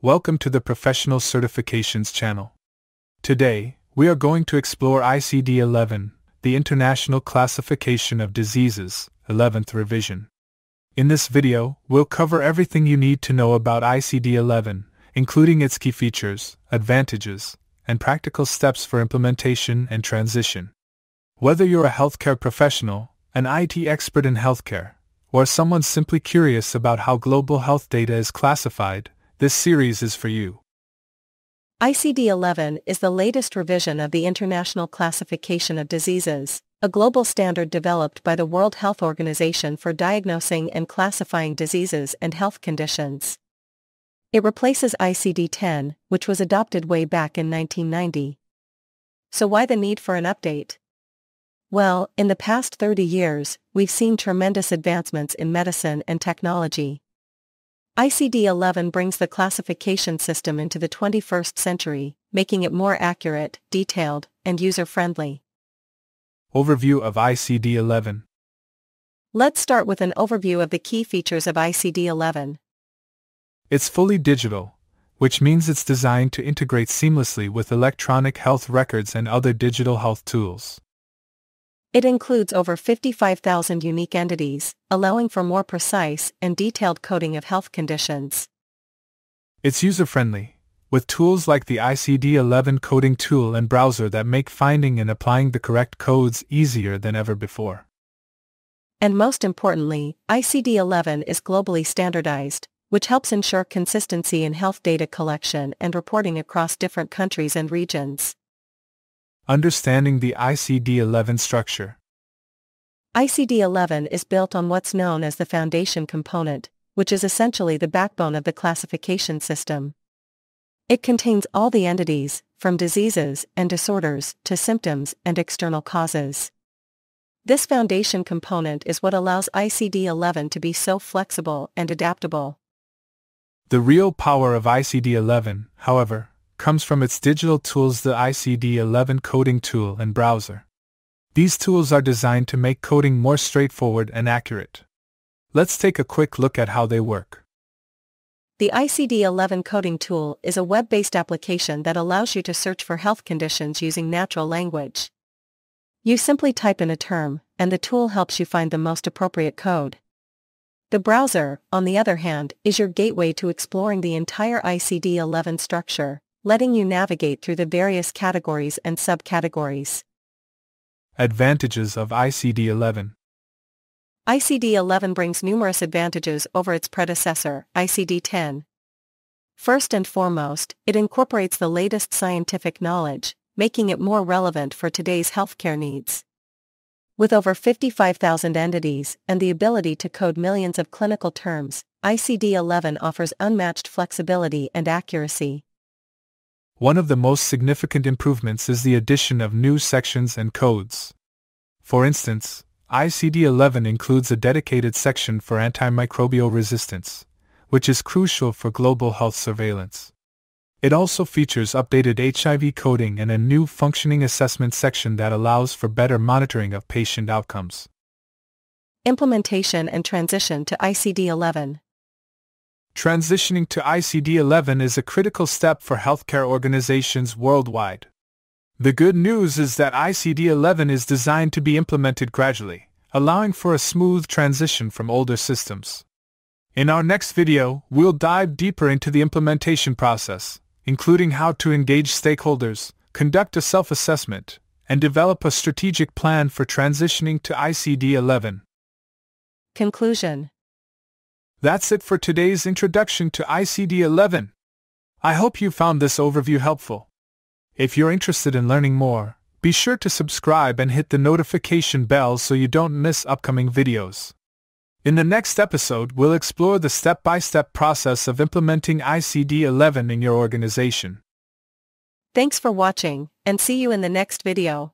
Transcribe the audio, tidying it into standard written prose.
Welcome to the Professional Certifications channel. Today, we are going to explore ICD-11, the International Classification of Diseases, 11th revision. In this video, we'll cover everything you need to know about ICD-11, including its key features, advantages, and practical steps for implementation and transition. Whether you're a healthcare professional, an IT expert in healthcare, or someone simply curious about how global health data is classified, this series is for you. ICD-11 is the latest revision of the International Classification of Diseases, a global standard developed by the World Health Organization for diagnosing and classifying diseases and health conditions. It replaces ICD-10, which was adopted way back in 1990. So why the need for an update? Well, in the past 30 years, we've seen tremendous advancements in medicine and technology. ICD-11 brings the classification system into the 21st century, making it more accurate, detailed, and user-friendly. Overview of ICD-11. Let's start with an overview of the key features of ICD-11. It's fully digital, which means it's designed to integrate seamlessly with electronic health records and other digital health tools. It includes over 55,000 unique entities, allowing for more precise and detailed coding of health conditions. It's user-friendly, with tools like the ICD-11 coding tool and browser that make finding and applying the correct codes easier than ever before. And most importantly, ICD-11 is globally standardized, which helps ensure consistency in health data collection and reporting across different countries and regions. Understanding the ICD-11 structure. ICD-11 is built on what's known as the foundation component, which is essentially the backbone of the classification system. It contains all the entities, from diseases and disorders to symptoms and external causes. This foundation component is what allows ICD-11 to be so flexible and adaptable. The real power of ICD-11, however, comes from its digital tools, the ICD-11 coding tool and browser. These tools are designed to make coding more straightforward and accurate. Let's take a quick look at how they work. The ICD-11 coding tool is a web-based application that allows you to search for health conditions using natural language. You simply type in a term, and the tool helps you find the most appropriate code. The browser, on the other hand, is your gateway to exploring the entire ICD-11 structure, letting you navigate through the various categories and subcategories. Advantages of ICD-11. ICD-11 brings numerous advantages over its predecessor, ICD-10. First and foremost, it incorporates the latest scientific knowledge, making it more relevant for today's healthcare needs. With over 55,000 entities and the ability to code millions of clinical terms, ICD-11 offers unmatched flexibility and accuracy. One of the most significant improvements is the addition of new sections and codes. For instance, ICD-11 includes a dedicated section for antimicrobial resistance, which is crucial for global health surveillance. It also features updated HIV coding and a new functioning assessment section that allows for better monitoring of patient outcomes. Implementation and transition to ICD-11. Transitioning to ICD-11 is a critical step for healthcare organizations worldwide. The good news is that ICD-11 is designed to be implemented gradually, allowing for a smooth transition from older systems. In our next video, we'll dive deeper into the implementation process, including how to engage stakeholders, conduct a self-assessment, and develop a strategic plan for transitioning to ICD-11. Conclusion. That's it for today's introduction to ICD-11. I hope you found this overview helpful. If you're interested in learning more, be sure to subscribe and hit the notification bell so you don't miss upcoming videos. In the next episode, we'll explore the step-by-step process of implementing ICD-11 in your organization. Thanks for watching, and see you in the next video.